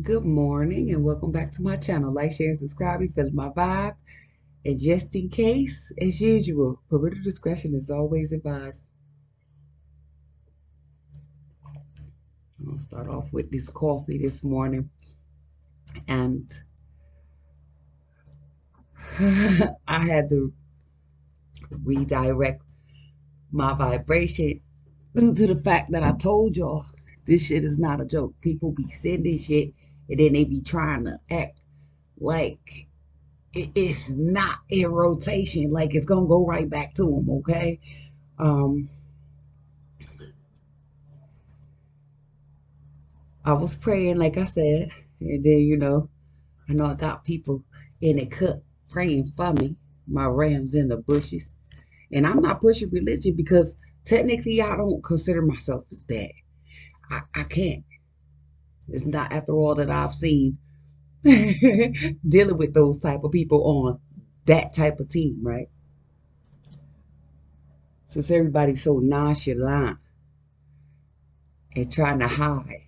Good morning and welcome back to my channel. Like, share, and subscribe. You feeling my vibe? And just in case, as usual, parental discretion is always advised. I'm gonna start off with this coffee this morning, and I had to redirect my vibration due to the fact that I told y'all this shit is not a joke. People be sending shit and then they be trying to act like it's not in rotation, like it's gonna go right back to them. Okay. Um, I was praying, like I said, and then I know I got people in the cut praying for me, my rams in the bushes, and I'm not pushing religion because technically I don't consider myself as that. I can't. It's not after all that I've seen dealing with those type of people on that type of team, right? Since everybody's so nonchalant and trying to hide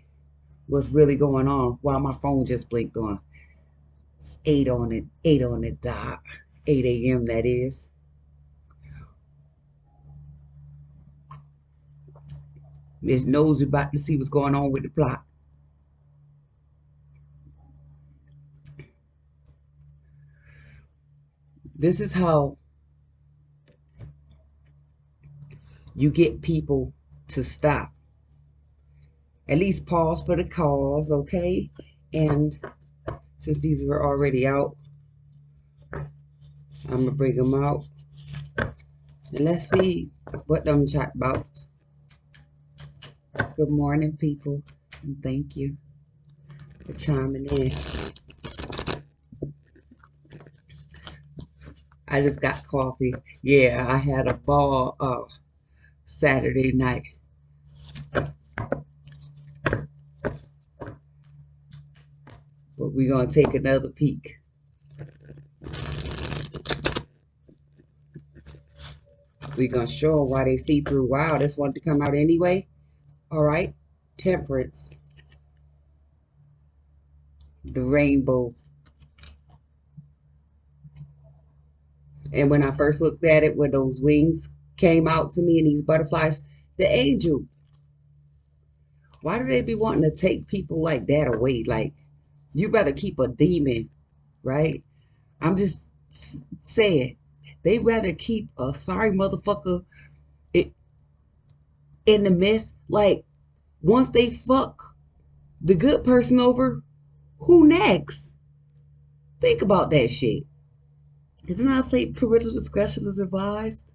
what's really going on while my phone just blinked on. 8 on the dot, 8 a.m. that is. Miss Nosy about to see what's going on with the plot. This is how you get people to stop. At least pause for the cause, okay? And since these were already out, I'm gonna bring them out. And let's see what them chat about. Good morning, people. And thank you for chiming in. I just got coffee. Yeah, I had a ball Saturday night. But we're gonna take another peek. We're gonna show them why they see through. Wow, this wanted to come out anyway. All right, Temperance, the rainbow. And when I first looked at it, when those wings came out to me and these butterflies, the angel. Why do they be wanting to take people like that away? Like, you better keep a demon, right? I'm just saying, they rather keep a sorry motherfucker in the mess. Like, once they fuck the good person over, who next? Think about that shit. Didn't I say parental discretion is advised?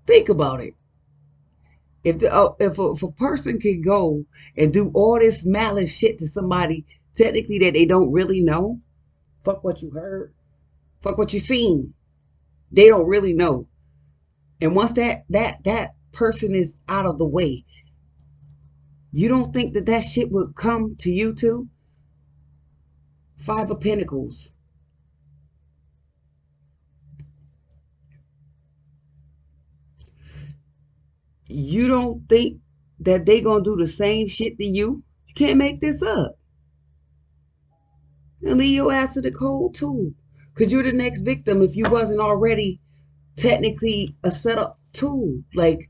Think about it. If a person can go and do all this malice shit to somebody technically that they don't really know, fuck what you heard, fuck what you seen. They don't really know. And once that person is out of the way, you don't think that shit would come to you too? Five of Pentacles. You don't think that they gonna do the same shit to you? You can't make this up. And leave your ass to the cold too. Cause you're the next victim if you wasn't already technically a setup tool. Like,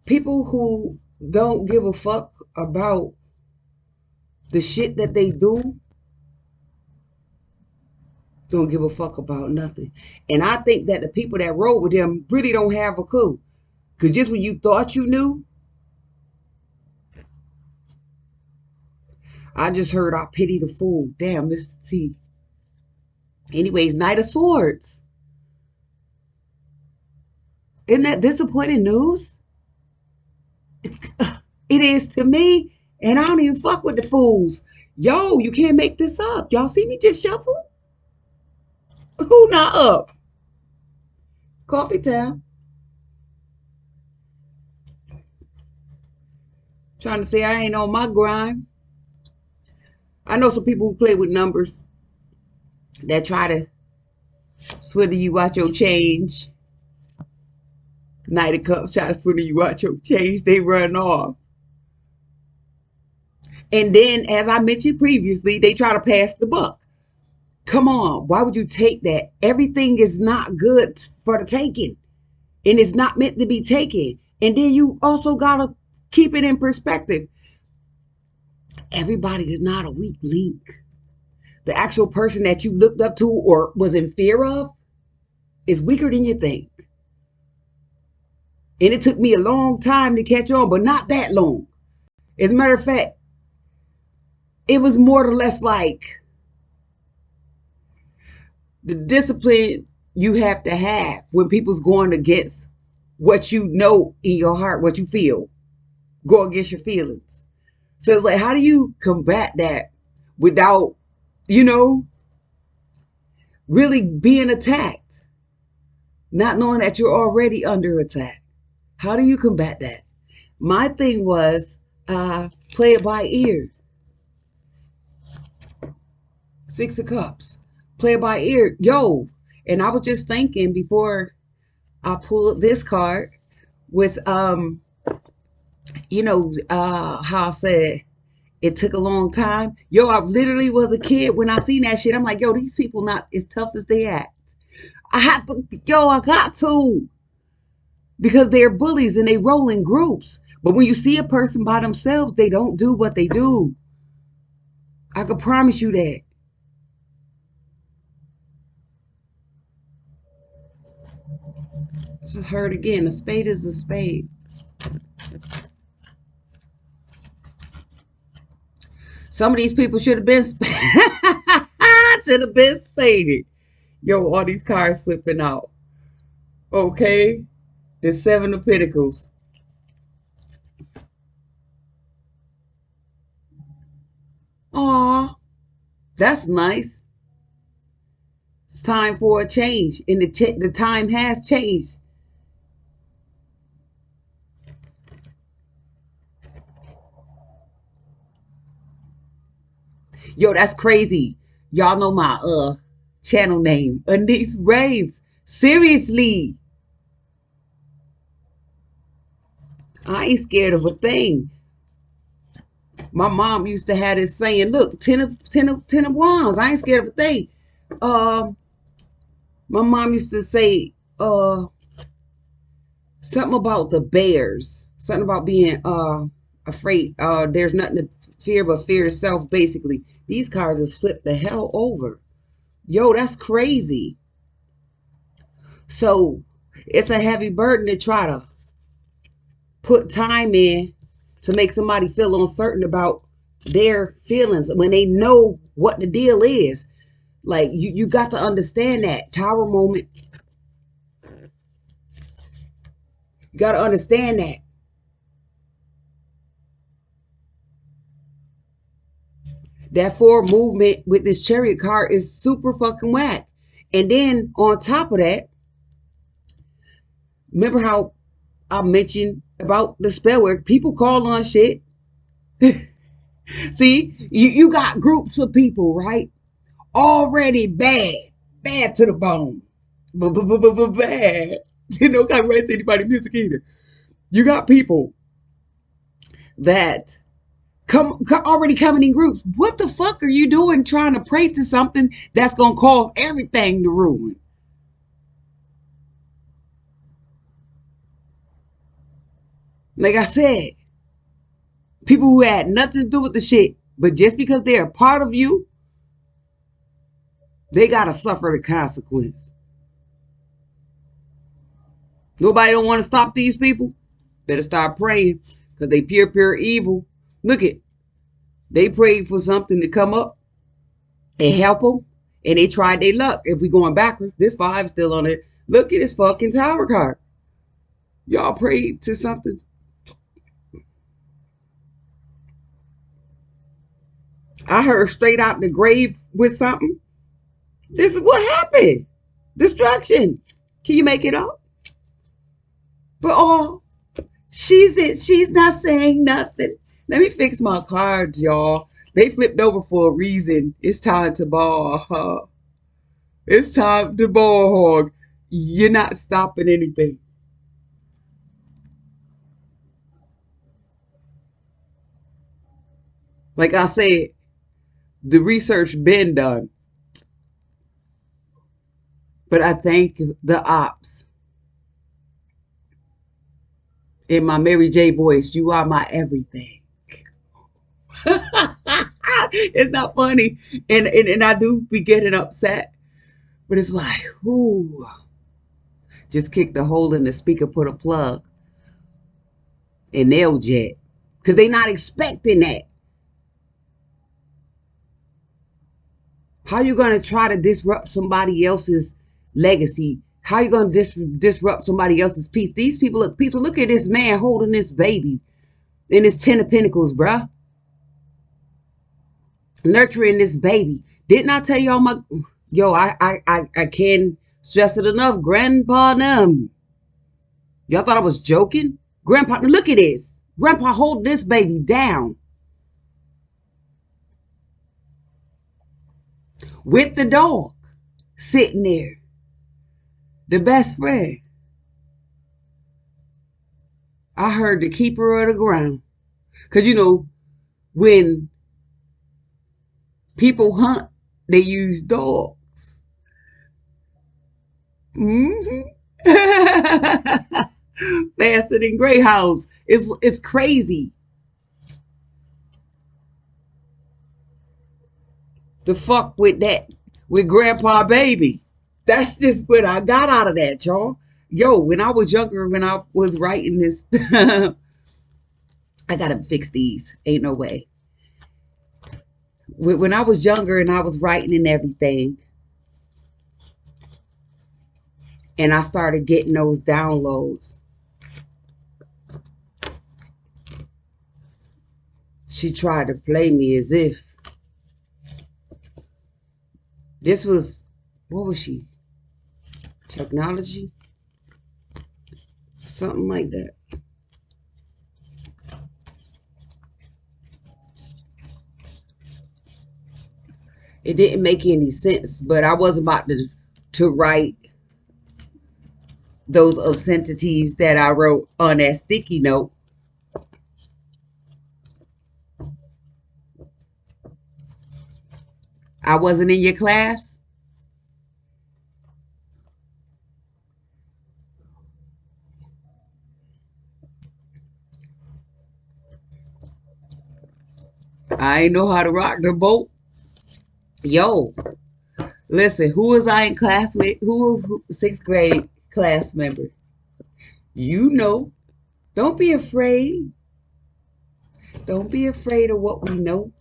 people who don't give a fuck about the shit that they do don't give a fuck about nothing. And I think that the people that rode with them really don't have a clue. Cause just when you thought you knew, I just heard I pity the fool. Damn, Mr. T. Anyways, Knight of Swords. Isn't that disappointing news? It is to me, and I don't even fuck with the fools. Yo, you can't make this up. Y'all see me just shuffle? Who not up? Coffee time. Trying to say I ain't on my grind. I know some people who play with numbers that try to swindle you out your change. Knight of Cups try to swindle you out your change. They run off. And then, as I mentioned previously, they try to pass the buck. Come on, why would you take that? Everything is not good for the taking, and it's not meant to be taken. And then you also gotta keep it in perspective. Everybody is not a weak link. The actual person that you looked up to or was in fear of is weaker than you think. And it took me a long time to catch on, but not that long. As a matter of fact, it was more or less like the discipline you have to have when people's going against what you know in your heart, what you feel, go against your feelings. So it's like, how do you combat that without, you know, really being attacked, not knowing that you're already under attack? How do you combat that? My thing was play it by ear. Six of Cups. Play it by ear. Yo, and I was just thinking before I pulled this card with how I said it took a long time. Yo, I literally was a kid when I seen that shit. I'm like, yo, these people not as tough as they act. I got to. Because they're bullies and they roll in groups. But when you see a person by themselves, they don't do what they do. I can promise you that. This is heard again. A spade is a spade. Some of these people should have been should have been spaded. Yo, all these cards flipping out. Okay. The Seven of Pentacles. Aw, that's nice. It's time for a change. And the time has changed. Yo, that's crazy. Y'all know my channel name. Anise Reigns. Seriously. I ain't scared of a thing. My mom used to have this saying, look, 10 of wands. I ain't scared of a thing. My mom used to say, something about the bears. Something about being afraid. There's nothing to fear but fear itself, basically. These cards have flipped the hell over. Yo, that's crazy. So it's a heavy burden to try to put time in to make somebody feel uncertain about their feelings when they know what the deal is. Like, you got to understand that. Tower moment. You got to understand that. That forward movement with this Chariot card is super fucking whack. And then on top of that, remember how I mentioned about the spell work? People call on shit. See, you got groups of people, right? Already bad to the bone, bad. You know, can't write to anybody music either. You got people that come already coming in groups. What the fuck are you doing trying to pray to something that's gonna cause everything to ruin? Like I said, people who had nothing to do with the shit, but just because they're a part of you, they gotta suffer the consequence. Nobody don't want to stop these people. Better start praying, because they pure evil. Look it. They prayed for something to come up and help them, and they tried their luck. If we going backwards, this 5 is still on it. Look at this fucking Tower card. Y'all prayed to something. I heard straight out the grave with something. This is what happened. Destruction. Can you make it up? But she's not saying nothing. Let me fix my cards, y'all. They flipped over for a reason. It's time to ball. It's time to ball hog. You're not stopping anything. Like I said, the research been done. But I thank the ops in my Mary J voice. You are my everything. It's not funny. And I do be getting upset. But it's like, ooh. Just kick the hole in the speaker, put a plug, and they'll jet. Because they not expecting that. How you going to try to disrupt somebody else's legacy? How you going to disrupt somebody else's peace? These people look peaceful. Look at this man holding this baby in his 10 of pentacles, bruh. Nurturing this baby. Didn't I tell y'all my... Yo, I can't stress it enough. Grandpa them. Y'all thought I was joking? Grandpa, look at this. Grandpa holding this baby down. With the dog. Sitting there. The best friend. I heard the keeper of the ground. Because, you know, when people hunt, they use dogs. Mm-hmm. Faster than greyhounds. It's crazy. To fuck with that, with grandpa baby. That's just what I got out of that, y'all. Yo, when I was younger, when I was writing this, I gotta fix these. Ain't no way. When I was younger and I was writing and everything, and I started getting those downloads, she tried to play me as if this was, what was she? Technology? Something like that. It didn't make any sense, but I wasn't about to write those obscenities that I wrote on that sticky note. I wasn't in your class. I ain't know how to rock the boat. Yo, listen, who was I in class with? Who sixth grade class member? You know. Don't be afraid. Don't be afraid of what we know.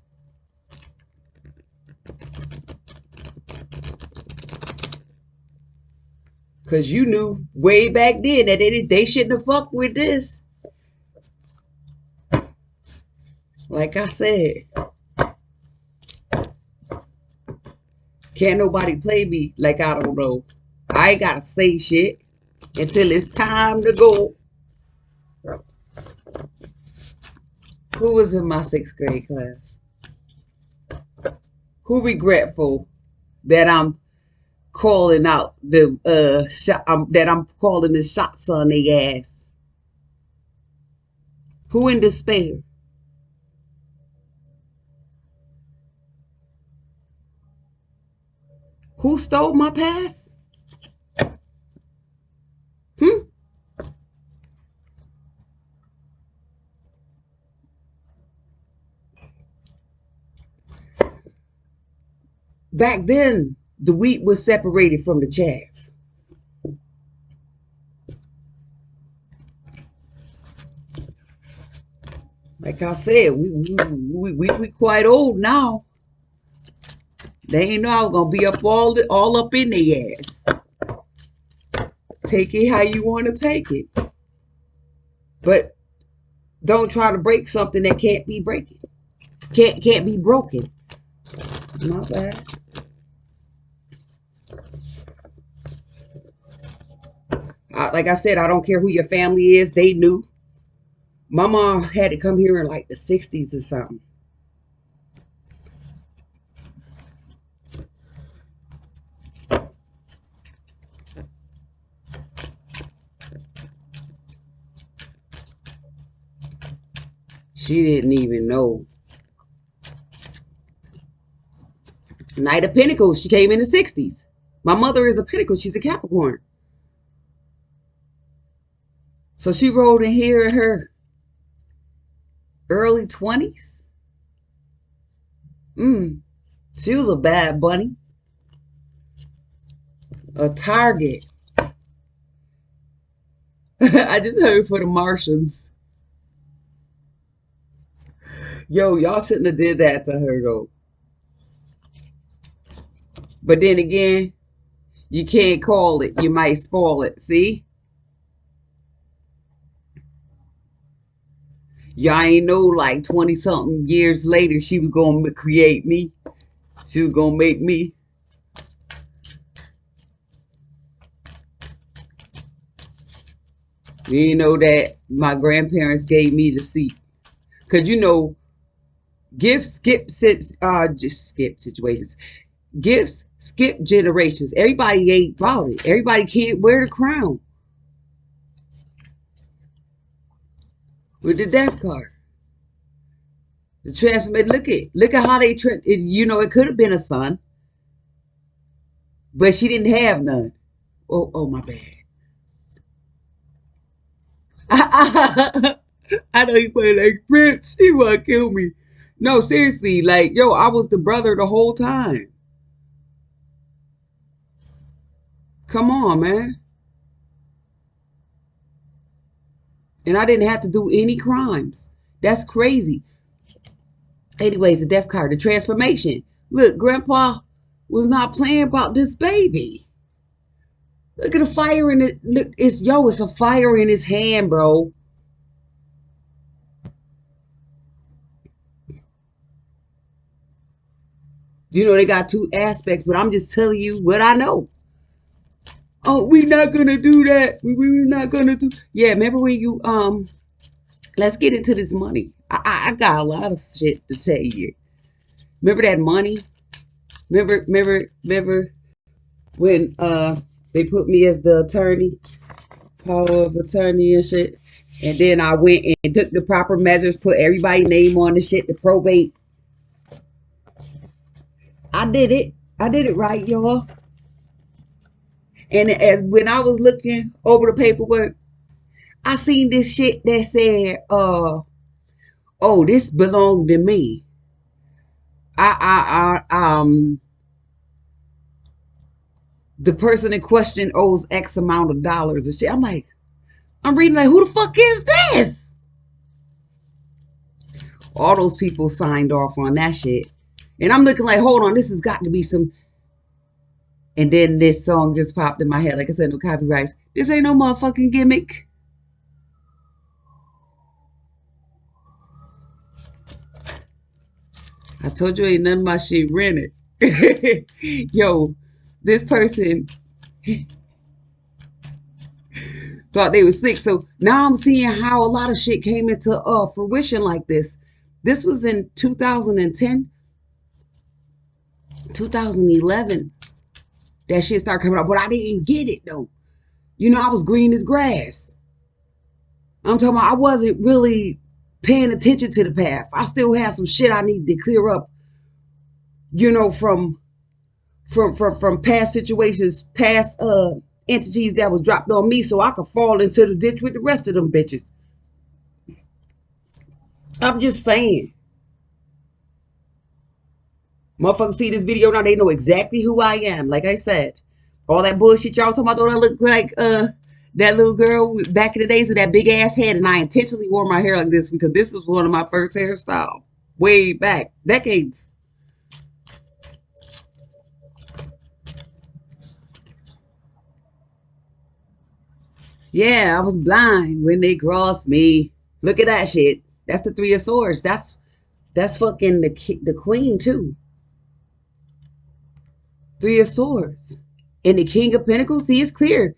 Because you knew way back then that they shouldn't have fucked with this. Like I said, can't nobody play me like I don't know. I ain't got to say shit until it's time to go. Who was in my sixth grade class? Who regretful that I'm calling out the shot, that I'm calling the shots on their ass? Who in despair? Who stole my past? Hmm? Back then, the wheat was separated from the chaff. Like I said, we quite old now. They ain't know I was gonna be up all up in their ass. Take it how you want to take it, but don't try to break something that can't be breaking. Can't be broken. My bad. Like I said, I don't care who your family is. They knew. My mom had to come here in like the 60s or something. She didn't even know Knight of Pentacles, she came in the 60s. My mother is a Pentacle. She's a Capricorn. So she rolled in here in her early 20s. She was a bad bunny. A target. I just heard for the Martians. Yo, y'all shouldn't have did that to her though. But then again, you can't call it. You might spoil it. See? Y'all ain't know like 20 something years later she was going to create me. She was going to make me. You know that my grandparents gave me the seat. Because you know, gifts just skip situations. Gifts skip generations. Everybody ain't about it. Everybody can't wear the crown. With the death card. The transformation. Look at how they you know, it could have been a son. But she didn't have none. Oh my bad. I know you play like Prince. He wanna kill me. No, seriously, like yo, I was the brother the whole time. Come on, man. And I didn't have to do any crimes. That's crazy. Anyways, the death card, the transformation. Look, Grandpa was not playing about this baby. Look at the fire in it. Look, it's a fire in his hand, bro. You know, they got two aspects, but I'm just telling you what I know. Oh, we're not gonna do that. We're not gonna do. Yeah, remember when you let's get into this money. I got a lot of shit to tell you. Remember that money? Remember when they put me as the attorney, power of attorney and shit, and then I went and took the proper measures, put everybody's name on the shit, the probate. I did it. I did it right, y'all. And as when I was looking over the paperwork, I seen this shit that said, oh, this belonged to me. The person in question owes X amount of dollars and shit. I'm like, I'm reading like, who the fuck is this? All those people signed off on that shit. And I'm looking like, hold on, this has got to be some. And then this song just popped in my head. Like I said, no copyrights. This ain't no motherfucking gimmick. I told you ain't none of my shit rented. Yo, this person thought they were sick. So now I'm seeing how a lot of shit came into fruition like this. This was in 2010, 2011. That shit started coming up, but I didn't get it though. You know, I was green as grass. I'm talking about I wasn't really paying attention to the path. I still have some shit I need to clear up, you know, from past situations, past entities that was dropped on me so I could fall into the ditch with the rest of them bitches. I'm just saying. Motherfuckers see this video now, they know exactly who I am. Like I said, all that bullshit y'all talking about, don't I look like that little girl back in the days with that big ass head, and I intentionally wore my hair like this because this was one of my first hairstyles way back, decades. Yeah, I was blind when they crossed me. Look at that shit. That's the Three of Swords. That's fucking the Queen too. Three of Swords. And the King of Pentacles. See, it's clear.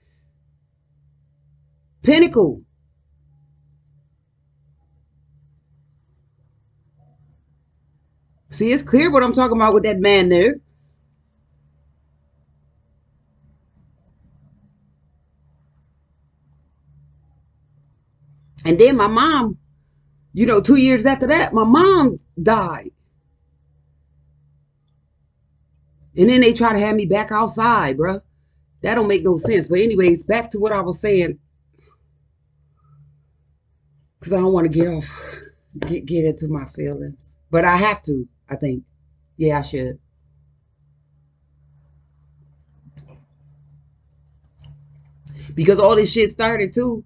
Pentacle. See, it's clear what I'm talking about with that man there. And then my mom, you know, 2 years after that, my mom died. And then they try to have me back outside, bruh. That don't make no sense. But anyways, back to what I was saying. Because I don't want to get into my feelings. But I have to, I think. Yeah, I should. Because all this shit started too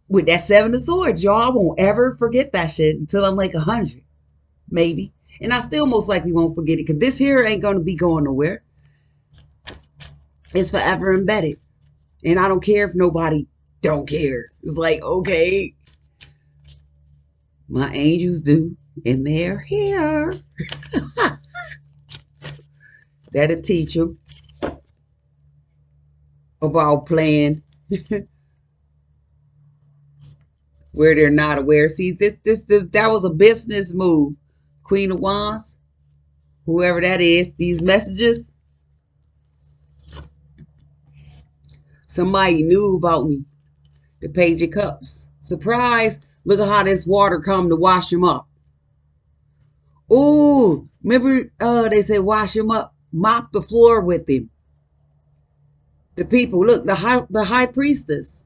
with that Seven of Swords, y'all. I won't ever forget that shit until I'm like 100, maybe. And I still most likely won't forget it because this here ain't going to be going nowhere. It's forever embedded. And I don't care if nobody don't care. It's like, okay, my angels do, and they're here. That'll teach them about playing where they're not aware. See, that was a business move. Queen of Wands, whoever that is, these messages, somebody knew about me. The Page of Cups. Surprise, look at how this water come to wash him up. Oh, remember they said wash him up, mop the floor with him. The people, look, the high priestess.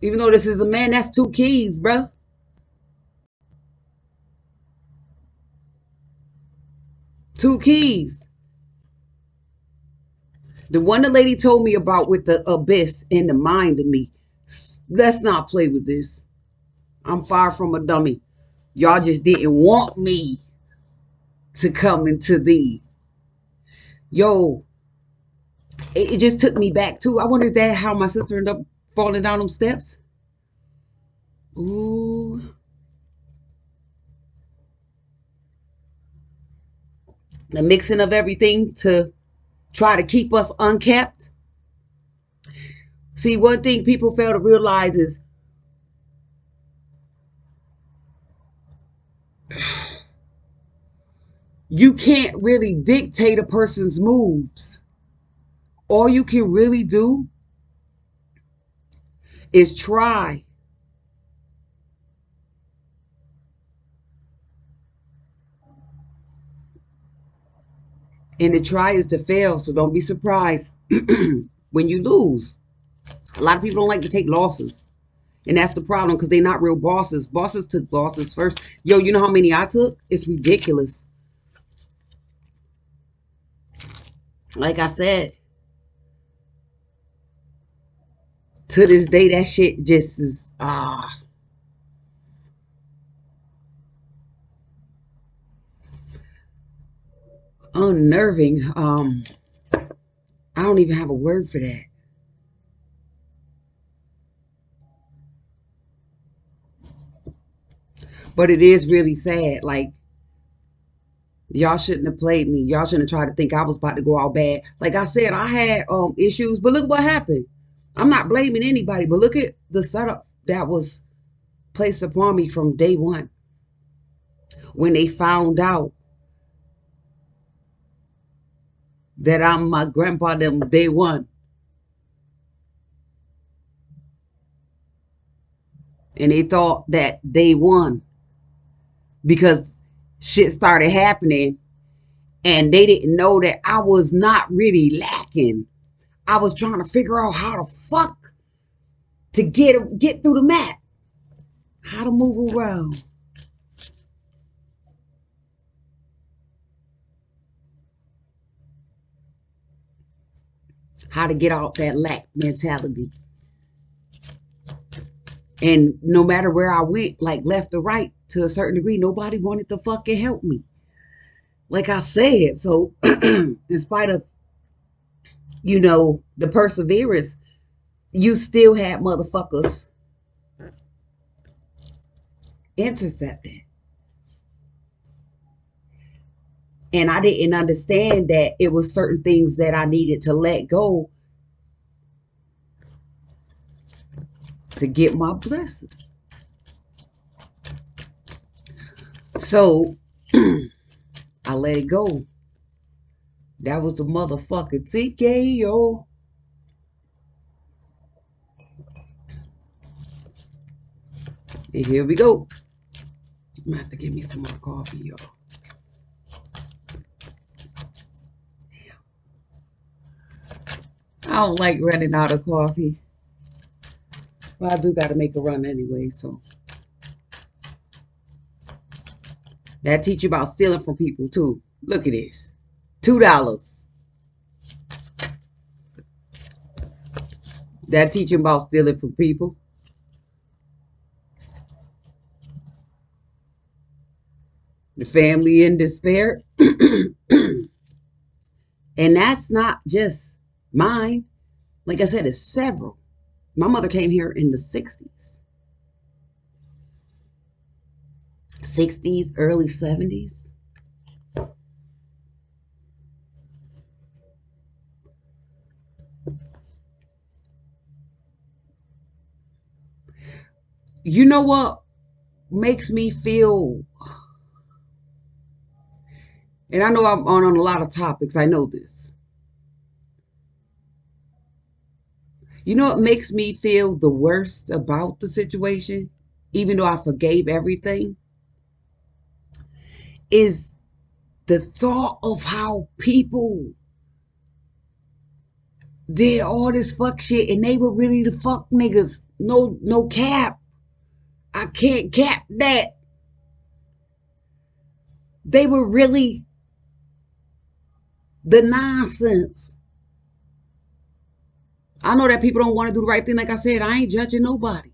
Even though this is a man, that's 2 keys, bruh. 2 keys. The one the lady told me about with the abyss in the mind of me. Let's not play with this. I'm far from a dummy. Y'all just didn't want me to come into thee. Yo, it just took me back too. I wonder if that how my sister ended up falling down them steps. Ooh. The mixing of everything to try to keep us unkept. See, one thing people fail to realize is you can't really dictate a person's moves. All you can really do is try. And the try is to fail, so don't be surprised when you lose. A lot of people don't like to take losses. And that's the problem because they're not real bosses. Bosses took losses first. Yo, you know how many I took? It's ridiculous. Like I said, to this day, that shit just is, unnerving. I don't even have a word for that. But it is really sad. Like, y'all shouldn't have played me. Y'all shouldn't have tried to think I was about to go out bad. Like I said, I had issues, but look what happened. I'm not blaming anybody, but look at the setup that was placed upon me from day one. When they found out that I'm my grandpa them day one. And they thought that they won because shit started happening and they didn't know that I was not really lacking. I was trying to figure out how the fuck to get through the map. How to move around. How to get out that lack mentality. And no matter where I went, like left or right, to a certain degree, nobody wanted to fucking help me. Like I said, so in spite of, the perseverance, you still had motherfuckers intercepting. And I didn't understand that it was certain things that I needed to let go to get my blessing. So I let it go. That was the motherfucking TKO. And here we go. I'm gonna have to give me some more coffee, y'all. I don't like running out of coffee. But I do got to make a run anyway, so. That teach you about stealing from people, too. Look at this. $2. That teach you about stealing from people. The family in despair. And that's not just mine. Like I said, it's several. My mother came here in the 60s. 60s, early 70s. You know what makes me feel, and I know I'm on a lot of topics, I know this. You know what makes me feel the worst about the situation, even though I forgave everything, is the thought of how people did all this fuck shit and they were really the fuck niggas. No cap. I can't cap that. They were really the nonsense. I know that people don't want to do the right thing. Like I said, I ain't judging nobody.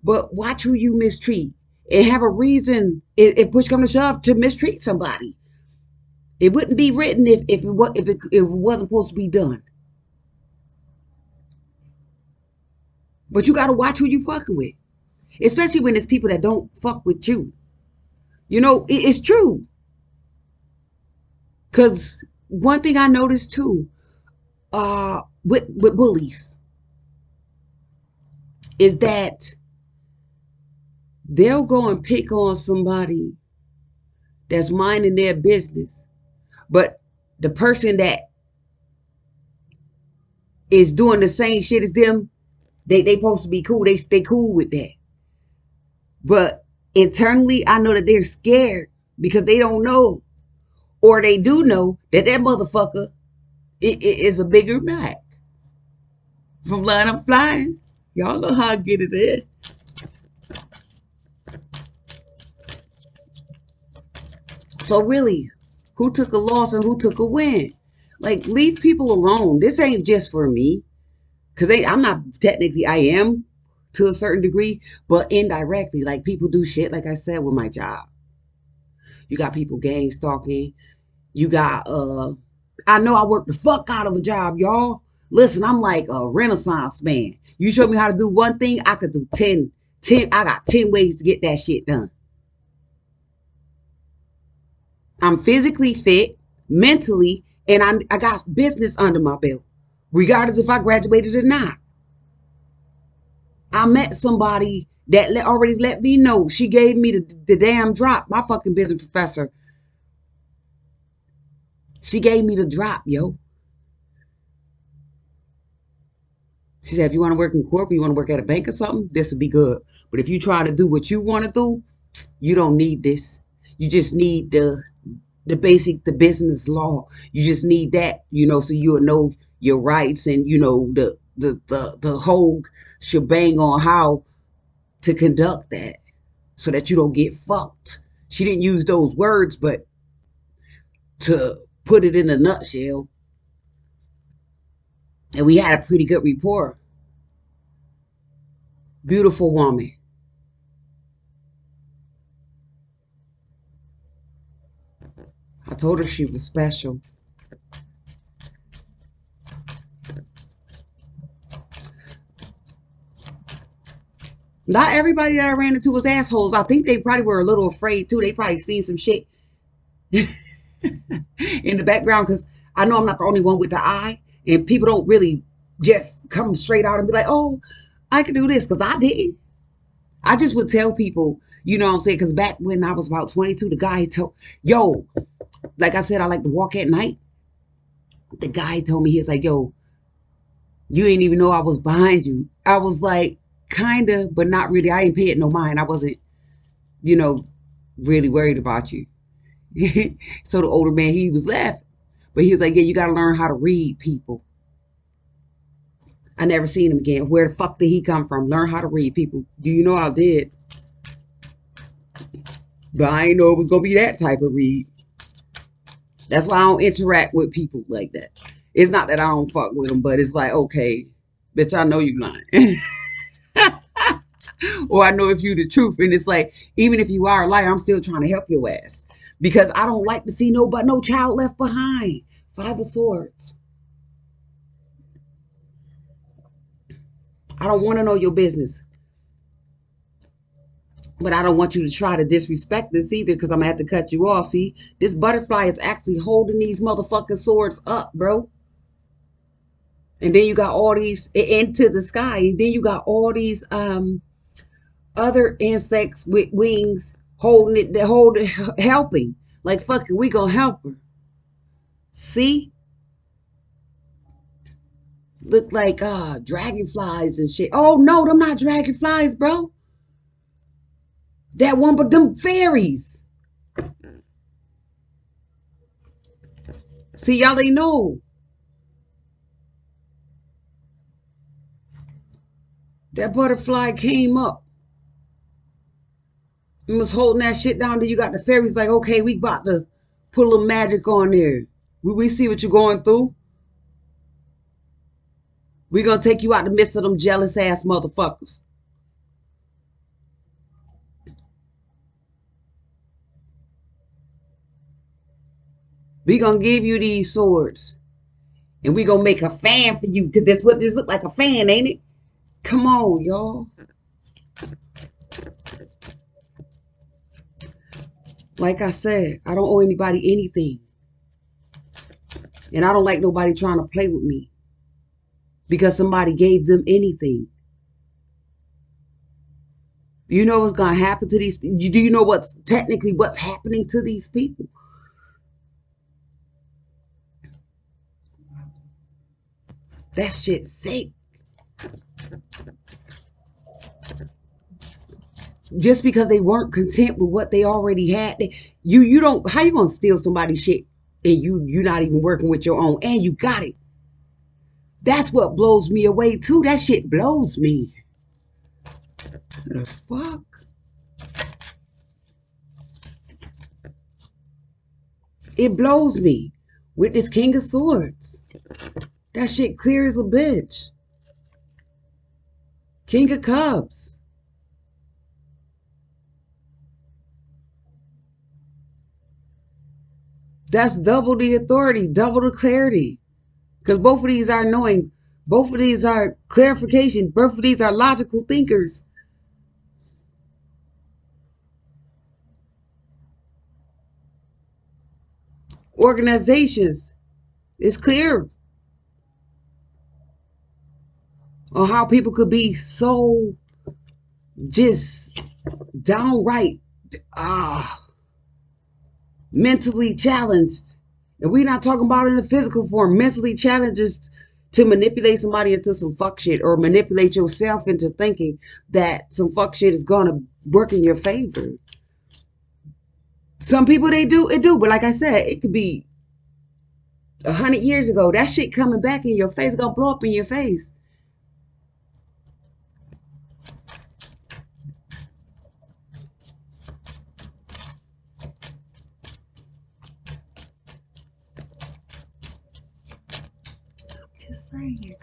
But watch who you mistreat and have a reason if push come to shove to mistreat somebody. It wouldn't be written if it wasn't supposed to be done. But you got to watch who you fucking with, especially when it's people that don't fuck with you. You know, it's true. Cause one thing I noticed too, with bullies, is that they'll go and pick on somebody that's minding their business, but the person that is doing the same shit as them, they supposed to be cool. They cool with that. But internally, I know that they're scared because they don't know, or they do know that motherfucker it is a bigger Mac. From Line I'm Flying. Y'all know how I get it in. So really, who took a loss and who took a win? Like, leave people alone. This ain't just for me. Because I'm not technically, I am to a certain degree, but indirectly, like people do shit, like I said, with my job. You got people gang stalking. You got, I know I work the fuck out of a job, y'all. Listen, I'm like a renaissance man. You show me how to do one thing, I could do 10. I got 10 ways to get that shit done. I'm physically fit, mentally, and I got business under my belt, regardless if I graduated or not. I met somebody that already let me know. She gave me the damn drop. My fucking business professor. She gave me the drop, yo. She said, if you want to work in corporate, you want to work at a bank or something, this would be good. But if you try to do what you want to do, you don't need this. You just need the business law. You just need that, so you'll know your rights and the whole shebang on how to conduct that so that you don't get fucked. She didn't use those words, but to put it in a nutshell, and we had a pretty good rapport. Beautiful woman. I told her she was special. Not everybody that I ran into was assholes. I think they probably were a little afraid too. They probably seen some shit in the background because I know I'm not the only one with the eye, and people don't really just come straight out and be like, "Oh, I can do this," because I didn't. I just would tell people, you know what I'm saying? Because back when I was about 22, the guy told, yo, like I said, I like to walk at night. The guy told me, he was like, yo, you ain't even know I was behind you. I was like, kind of, but not really. I ain't paying no mind. I wasn't, you know, really worried about you. So the older man, he was laughing. But he was like, yeah, you got to learn how to read people. I never seen him again. Where the fuck did he come from? Learn how to read, people. Do you know I did? But I ain't know it was gonna be that type of read. That's why I don't interact with people like that. It's not that I don't fuck with them, but it's like, okay, bitch, I know you lying. Or I know if you the truth. And it's like, even if you are a liar, I'm still trying to help your ass. Because I don't like to see no child left behind. Five of Swords. I don't want to know your business. But I don't want you to try to disrespect this either, because I'm going to have to cut you off. See, this butterfly is actually holding these motherfucking swords up, bro. And then you got all these into the sky. And then you got all these other insects with wings holding it, helping. Like, fuck it, we gonna help her. See? Look like dragonflies and shit. Oh no, them not dragonflies, bro. That one, but them fairies. See, y'all ain't know. That butterfly came up and was holding that shit down. Then you got the fairies like, okay, we about to put a little magic on there. We see what you're going through. We gonna take you out the midst of them jealous ass motherfuckers. We gonna give you these swords. And we gonna make a fan for you. Because that's what this look like, a fan, ain't it? Come on, y'all. Like I said, I don't owe anybody anything. And I don't like nobody trying to play with me because somebody gave them anything. You know what's going to happen to these people? Do you know what's technically what's happening to these people? That shit's sick. Just because they weren't content with what they already had, you don't. How you gonna steal somebody's shit and you're not even working with your own, and you got it? That's what blows me away too. That shit blows me. The fuck? It blows me with this King of Swords. That shit clear as a bitch. King of Cups. That's double the authority, double the clarity. Because both of these are knowing, both of these are clarification, both of these are logical thinkers. Organizations. It's clear on how people could be so just downright mentally challenged. And we're not talking about it in a physical form. Mentally challenged is to manipulate somebody into some fuck shit, or manipulate yourself into thinking that some fuck shit is gonna work in your favor. Some people, it do, but like I said, it could be 100 years ago. That shit coming back in your face, gonna blow up in your face. Just saying.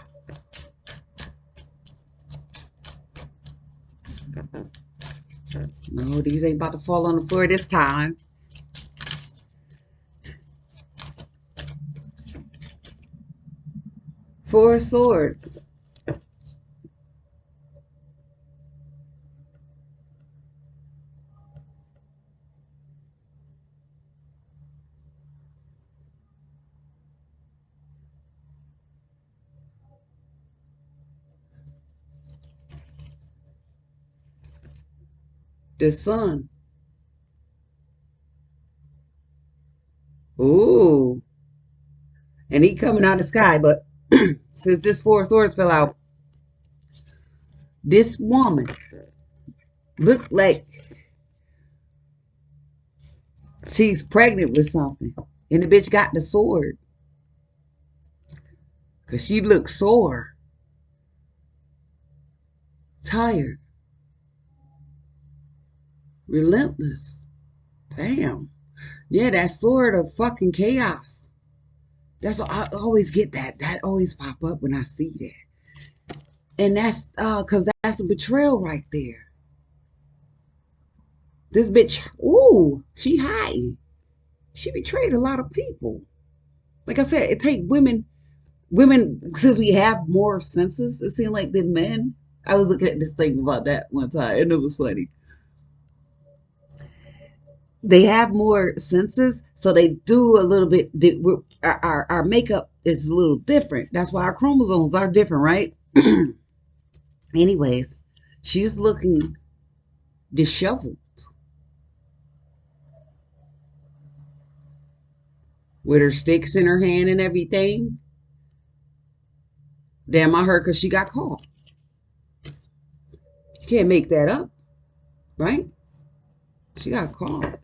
No, these ain't about to fall on the floor this time. Four of Swords. The Sun. Ooh. And he coming out of the sky, but since this Four of Swords fell out, this woman looked like she's pregnant with something. And the bitch got the sword. Because she looked sore. tired, relentless. Damn. Yeah, that sort of fucking chaos. That's what I always get that. That always pop up when I see that. And that's cause that's a betrayal right there. This bitch, ooh, she hiding. She betrayed a lot of people. Like I said, it take women, since we have more senses, it seems like than men. I was looking at this thing about that one time, and it was funny. They have more senses, so they do a little bit. Our makeup is a little different. That's why our chromosomes are different, right? Anyways, she's looking disheveled with her sticks in her hand and everything. Damn, I heard because she got caught. You can't make that up, right? She got caught.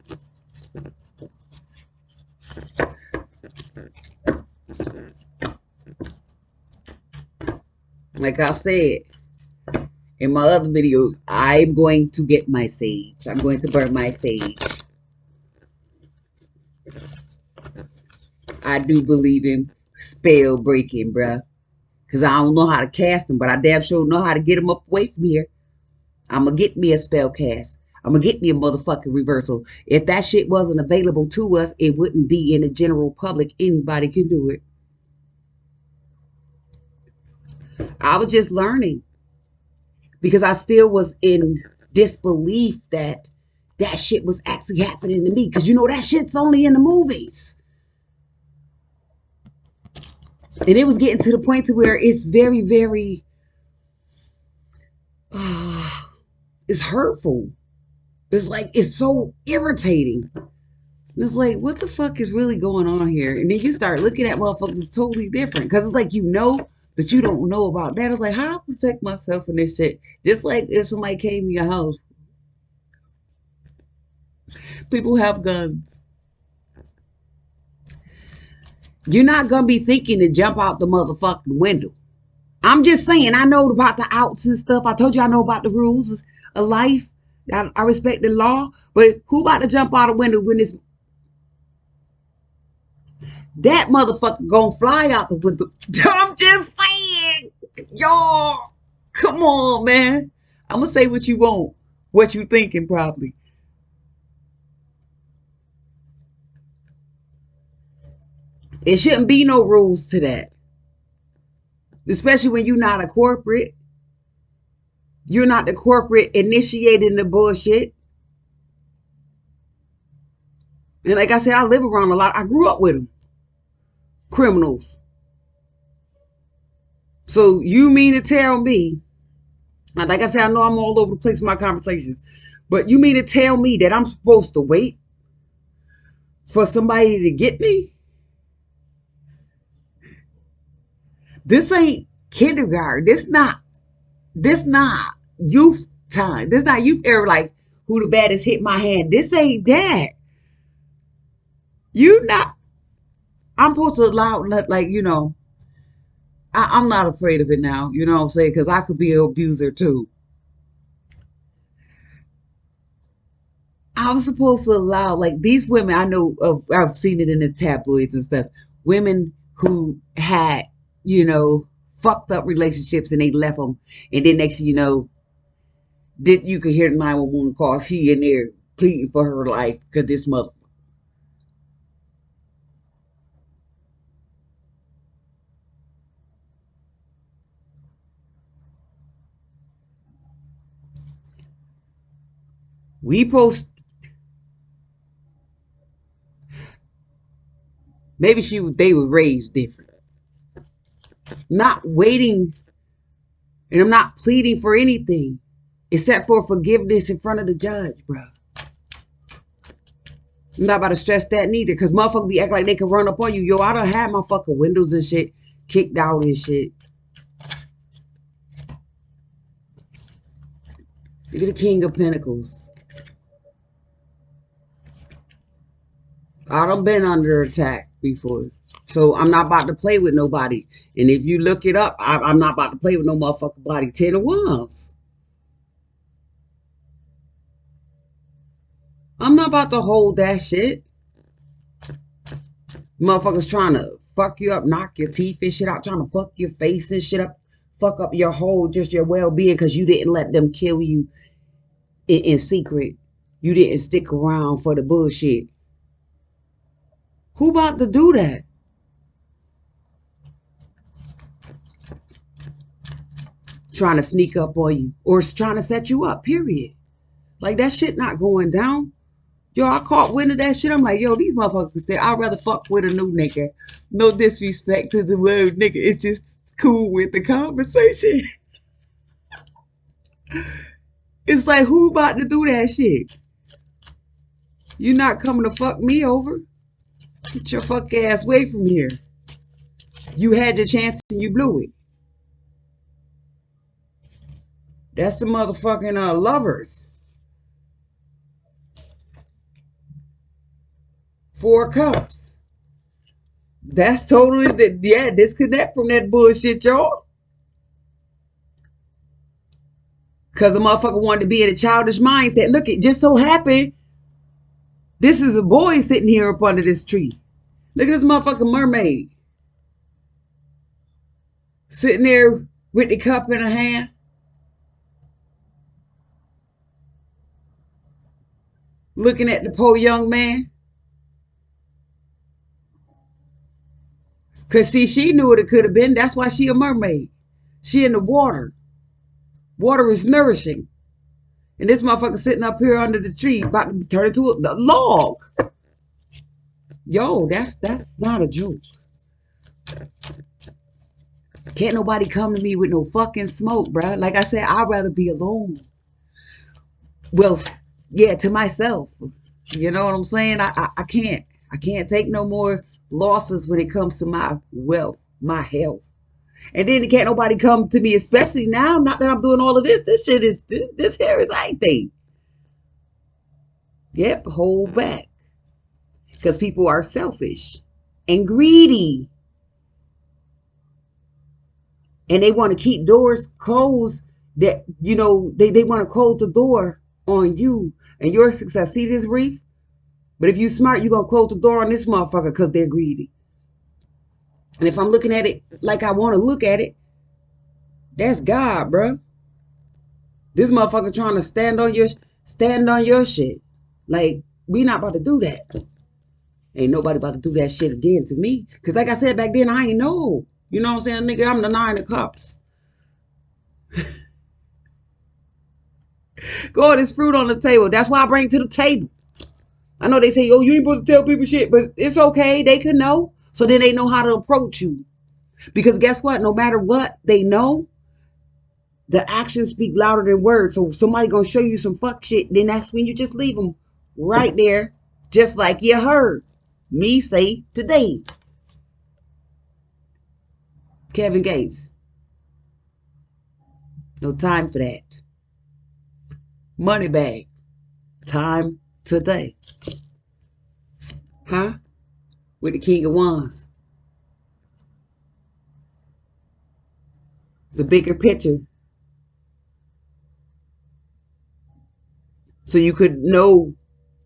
Like I said in my other videos, I'm going to get my sage. I'm going to burn my sage. I do believe in spell breaking, bruh. Because I don't know how to cast them, but I damn sure know how to get them up away from here. I'm going to get me a spell cast. I'm going to get me a motherfucking reversal. If that shit wasn't available to us, it wouldn't be in the general public. Anybody can do it. I was just learning because I still was in disbelief that that shit was actually happening to me. Because you know that shit's only in the movies. And it was getting to the point to where it's very, very, it's hurtful. It's like, it's so irritating. And it's like, what the fuck is really going on here? And then you start looking at motherfuckers totally different. Because it's like, you know, but you don't know about that. It's like, how do I protect myself from this shit? Just like if somebody came in your house. People have guns. You're not going to be thinking to jump out the motherfucking window. I'm just saying, I know about the outs and stuff. I told you I know about the rules of life. I respect the law. But who about to jump out the window when this... That motherfucker gonna fly out the window. I'm just saying. Y'all, come on, man. I'm gonna say what you want. What you thinking, probably. It shouldn't be no rules to that. Especially when you're not a corporate. You're not the corporate initiating the bullshit. And like I said, I live around a lot. I grew up with them. Criminals. So you mean to tell me, like I said, I know I'm all over the place with my conversations, but you mean to tell me that I'm supposed to wait for somebody to get me? This ain't kindergarten. This not youth time. This not youth era like who the baddest hit my hand. This ain't that. You not, I'm supposed to allow, like, you know, I'm not afraid of it now. You know what I'm saying? Because I could be an abuser too. I was supposed to allow, like, these women, I know, I've seen it in the tabloids and stuff. Women who had, you know, fucked up relationships and they left them. And then next thing you know, you could hear the 911 call. She in there pleading for her life because this mother. We post, maybe they were raised different. Not waiting, and I'm not pleading for anything except for forgiveness in front of the judge, bro. I'm not about to stress that neither, because motherfuckers be acting like they can run up on you. Yo, I done had my fucking windows and shit kicked out and shit. Look at the King of Pentacles. I done been under attack before. So I'm not about to play with nobody. And if you look it up, I'm not about to play with no motherfucking body. 10 of Wands. I'm not about to hold that shit. Motherfuckers trying to fuck you up, knock your teeth and shit out, trying to fuck your face and shit up, fuck up your whole, just your well-being because you didn't let them kill you in secret. You didn't stick around for the bullshit. Who about to do that? Trying to sneak up on you or trying to set you up, period. Like, that shit not going down. Yo, I caught wind of that shit. I'm like, yo, these motherfuckers stay. I'd rather fuck with a new nigga. No disrespect to the word nigga. It's just cool with the conversation. It's like, who about to do that shit? You not coming to fuck me over. Get your fuck ass away from here. You had your chance and you blew it. That's the motherfucking lovers. 4 cups. That's totally, disconnect from that bullshit, y'all. Because the motherfucker wanted to be in a childish mindset. Look, it just so happened, this is a boy sitting here up under this tree. Look at this motherfucking mermaid. Sitting there with the cup in her hand. Looking at the poor young man. Because, see, she knew what it could have been. That's why she a mermaid. She in the water. Water is nourishing. And this motherfucker sitting up here under the tree about to turn into a log. Yo, that's not a joke. Can't nobody come to me with no fucking smoke, bruh. Like I said, I'd rather be alone. Well, yeah, to myself. You know what I'm saying? I can't. I can't take no more losses when it comes to my wealth, my health. And then can't nobody come to me, especially now, not that I'm doing all of this. This shit is, this here is anything. Yep, hold back. Because people are selfish and greedy. And they want to keep doors closed that, you know, they want to close the door on you and your success. See this, Reef? But if you smart, you're going to close the door on this motherfucker because they're greedy. And if I'm looking at it like I want to look at it, that's God, bro. This motherfucker trying to stand on your shit. Like, we not about to do that. Ain't nobody about to do that shit again to me. Because like I said back then, I ain't know. You know what I'm saying, nigga? I'm the 9 of cups. God, there's fruit on the table. That's why I bring it to the table. I know they say, oh, you ain't supposed to tell people shit, but it's okay. They can know. So then they know how to approach you. Because guess what? No matter what they know, the actions speak louder than words. So somebody gonna show you some fuck shit, then that's when you just leave them right there, just like you heard me say today. Kevin Gates. No time for that. Money bag. Time today. Huh? With the King of Wands. The bigger picture. So you could know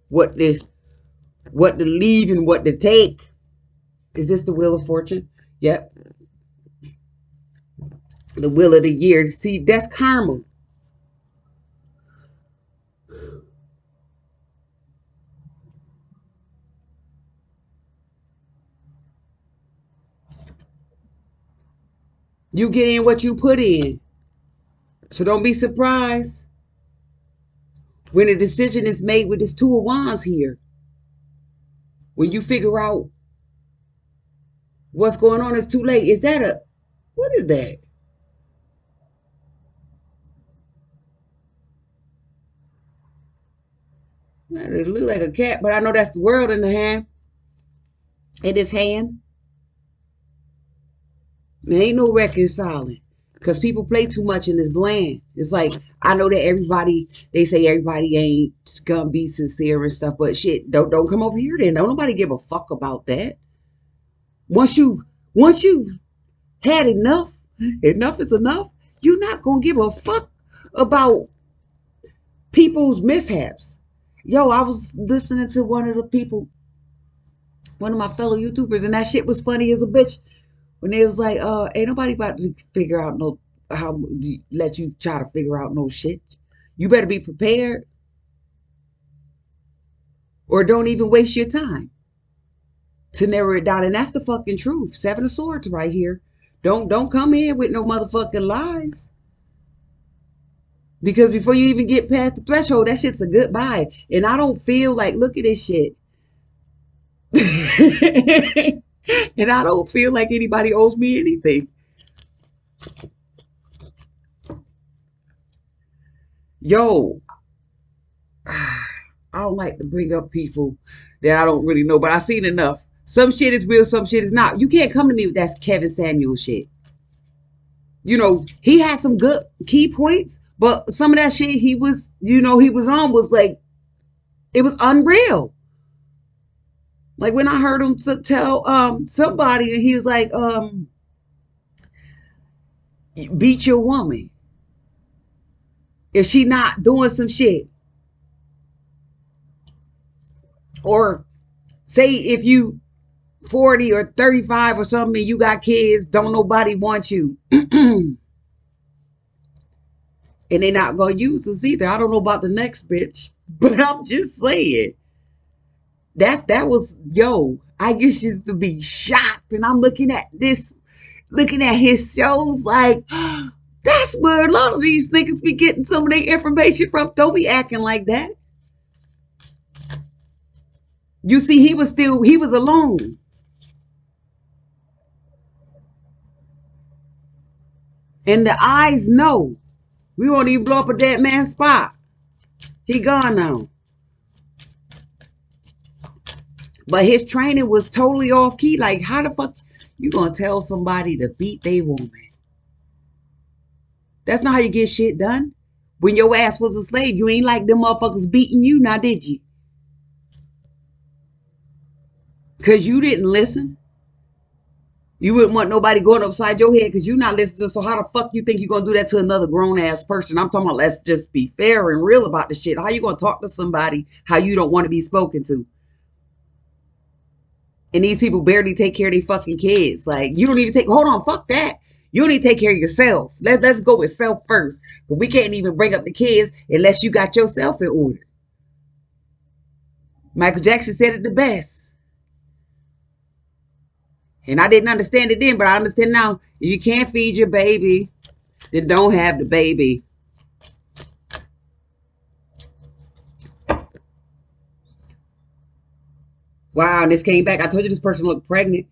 what to leave and what to take. Is this the Wheel of Fortune? Yep. The Wheel of the Year. See, that's karma. You get in what you put in. So don't be surprised when a decision is made with this 2 of Wands here. When you figure out what's going on, it's too late. Is that what is that? It looks like a cat, but I know that's the world in the hand. In his hand. There ain't no reconciling. Because people play too much in this land. It's like, I know that everybody, they say everybody ain't gonna be sincere and stuff, but shit, don't come over here then. Don't nobody give a fuck about that. Once you've had enough is enough, you're not gonna give a fuck about people's mishaps. Yo, I was listening to one of the people, one of my fellow YouTubers, and that shit was funny as a bitch. When they was like, ain't nobody about to figure out no how let you try to figure out no shit. You better be prepared or don't even waste your time to narrow it down. And that's the fucking truth. Seven of Swords right here. Don't come in with no motherfucking lies. Because before you even get past the threshold, that shit's a goodbye. And I don't feel like, look at this shit. And I don't feel like anybody owes me anything. Yo, I don't like to bring up people that I don't really know, but I've seen enough. Some shit is real, some shit is not. You can't come to me with that Kevin Samuel shit. You know, he had some good key points, but some of that shit he was, he was on was like, it was unreal. Like when I heard him tell somebody, and he was like, beat your woman if she not doing some shit. Or say if you 40 or 35 or something, you got kids, don't nobody want you. And they're not gonna use us either. I don't know about the next bitch, but I'm just saying. That was yo. I used to be shocked, and I'm looking at his shows like that's where a lot of these niggas be getting some of their information from. Don't be acting like that. You see, he was alone. And the eyes know. We won't even blow up a dead man's spot. He gone now. But his training was totally off key. Like, how the fuck you gonna tell somebody to beat their woman? That's not how you get shit done. When your ass was a slave, you ain't like them motherfuckers beating you, now did you? Because you didn't listen. You wouldn't want nobody going upside your head because you not listening. So how the fuck you think you gonna do that to another grown ass person? I'm talking about let's just be fair and real about the shit. How you gonna talk to somebody how you don't want to be spoken to? And these people barely take care of their fucking kids. Like, you don't even hold on, fuck that. You don't even take care of yourself. Let's go with self first. But we can't even bring up the kids unless you got yourself in order. Michael Jackson said it the best. And I didn't understand it then, but I understand now. If you can't feed your baby, then don't have the baby. Wow, and this came back. I told you this person looked pregnant.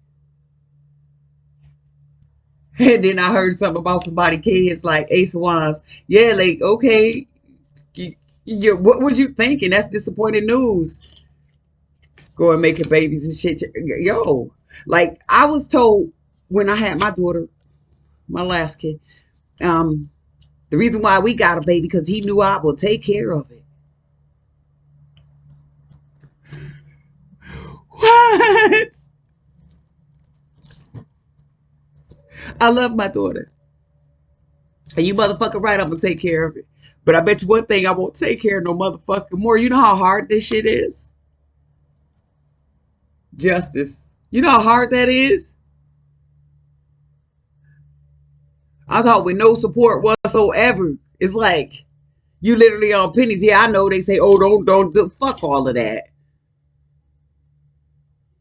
And then I heard something about somebody kids like Ace of Wands. Yeah, like, okay. What would you think? And that's disappointing news. Going making babies and shit. Yo, like I was told when I had my daughter, my last kid, um, the reason why we got a baby because he knew I will take care of it. What? I love my daughter. And you motherfucker right, I'm gonna take care of it. But I bet you one thing, I won't take care of no motherfucking more. You know how hard this shit is? Justice. You know how hard that is? I thought with no support whatsoever. It's like you literally on pennies. Yeah, I know they say, oh, don't fuck all of that.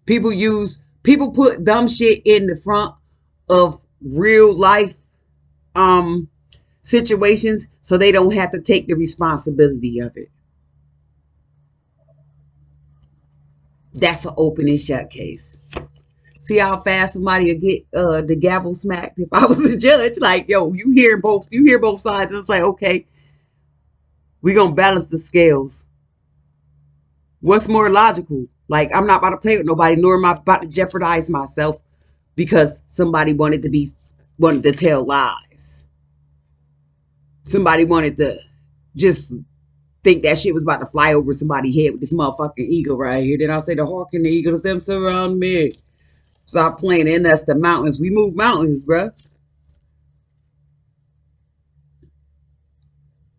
People put dumb shit in the front of real life um situations so they don't have to take the responsibility of it. That's an open and shut case. See how fast somebody would get the gavel smacked if I was a judge. Like, yo, you hear both sides. It's like, okay, we gonna balance the scales. What's more logical? Like, I'm not about to play with nobody, nor am I about to jeopardize myself because somebody wanted to tell lies. Somebody wanted to just think that shit was about to fly over somebody's head with this motherfucking eagle right here. Then I'll say the hawk and the eagles, them surround me. Stop playing, and that's the mountains. We move mountains, bruh.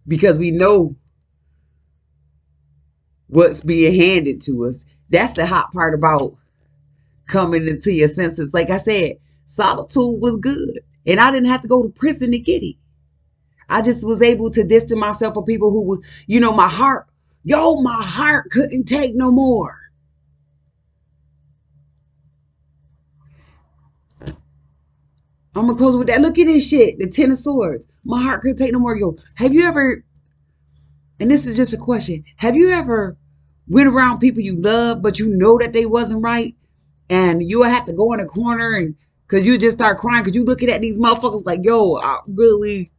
Because we know what's being handed to us. That's the hot part about coming into your senses. Like I said, solitude was good. And I didn't have to go to prison to get it. I just was able to distance myself from people who was, my heart couldn't take no more. I'm gonna close with that. Look at this shit. The Ten of Swords. My heart couldn't take no more. Yo, have you ever, and this is just a question, have you ever went around people you love, but you know that they wasn't right? And you have to go in a corner and because you just start crying because you looking at these motherfuckers like, yo, I really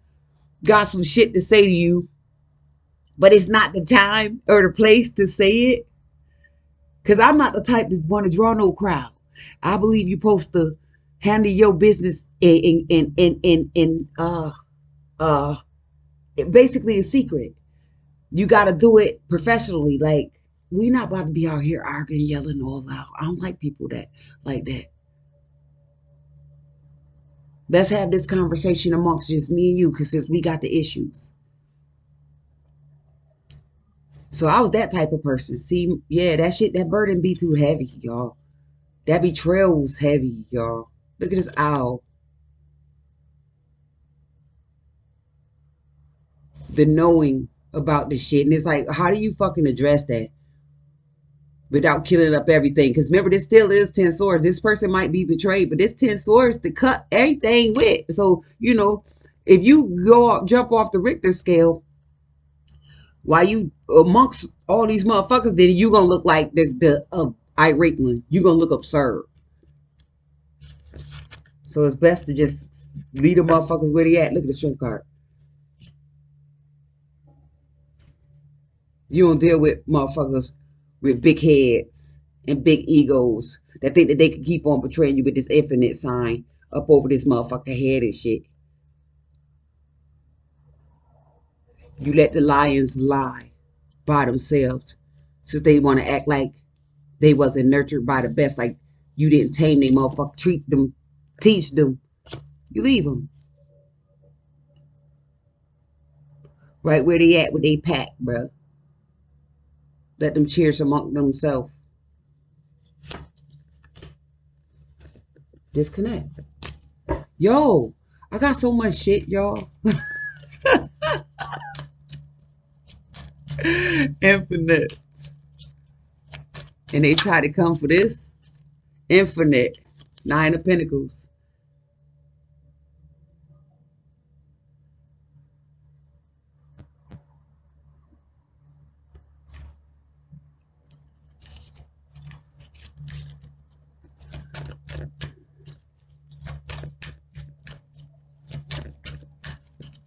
got some shit to say to you, but it's not the time or the place to say it. Because I'm not the type to want to draw no crowd. I believe you're supposed to handle your business uh basically a secret. You got to do it professionally. Like, we not about to be out here arguing, yelling all out. I don't like people that like that. Let's have this conversation amongst just me and you, because since we got the issues. So I was that type of person. See, yeah, that shit, that burden be too heavy, y'all. That betrayal was heavy, y'all. Look at this owl. The knowing about the shit. And it's like, how do you fucking address that without killing up everything? Because remember, this still is 10 swords. This person might be betrayed, but this 10 swords to cut everything with. So, if you jump off the Richter scale, while you amongst all these motherfuckers, then you gonna look like the irate one. You gonna look absurd. So it's best to just leave the motherfuckers where they at. Look at the shrimp card. You don't deal with motherfuckers with big heads and big egos that think that they can keep on betraying you with this infinite sign up over this motherfucker head and shit. You let the lions lie by themselves since they want to act like they wasn't nurtured by the best, like you didn't tame they motherfucker, treat them, teach them. You leave them right where they at with they pack, bro. Let them cheers among themselves. Disconnect. Yo, I got so much shit, y'all. Infinite. And they try to come for this. Infinite. Nine of Pentacles.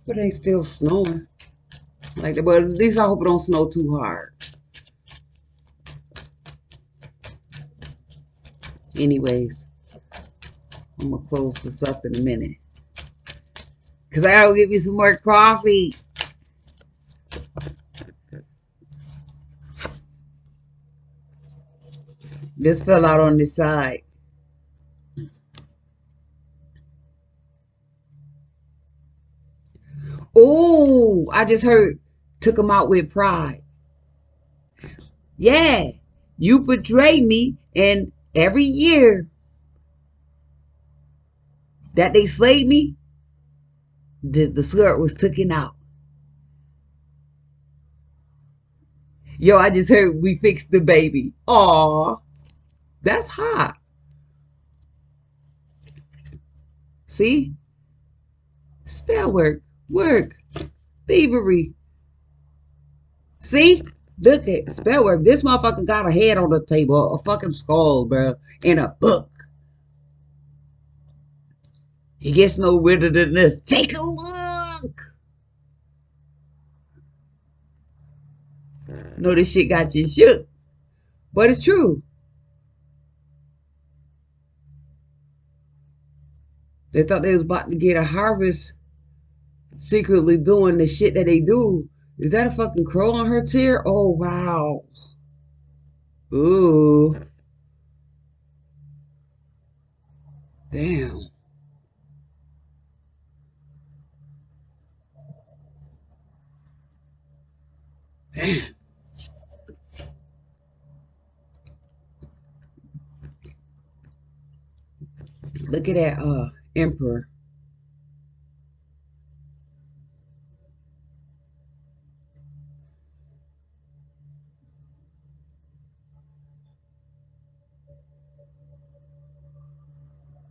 But they still snowing. Like, but at least I hope it don't snow too hard. Anyways, I'm gonna close this up in a minute. Cause I gotta give you some more coffee. This fell out on this side. Oh, I just heard took him out with pride. Yeah, you betrayed me, and every year that they slayed me, the skirt was taken out. Yo, I just heard we fixed the baby. Aw, that's hot. See? Spell work, thievery. See? Look at spell work. This motherfucker got a head on the table, a fucking skull, bro, and a book. He gets no weirder than this. Take a look. No, this shit got you shook. But it's true. They thought they was about to get a harvest secretly doing the shit that they do. Is that a fucking crow on her tear? Oh, wow. Ooh. Damn. Damn. Look at that emperor.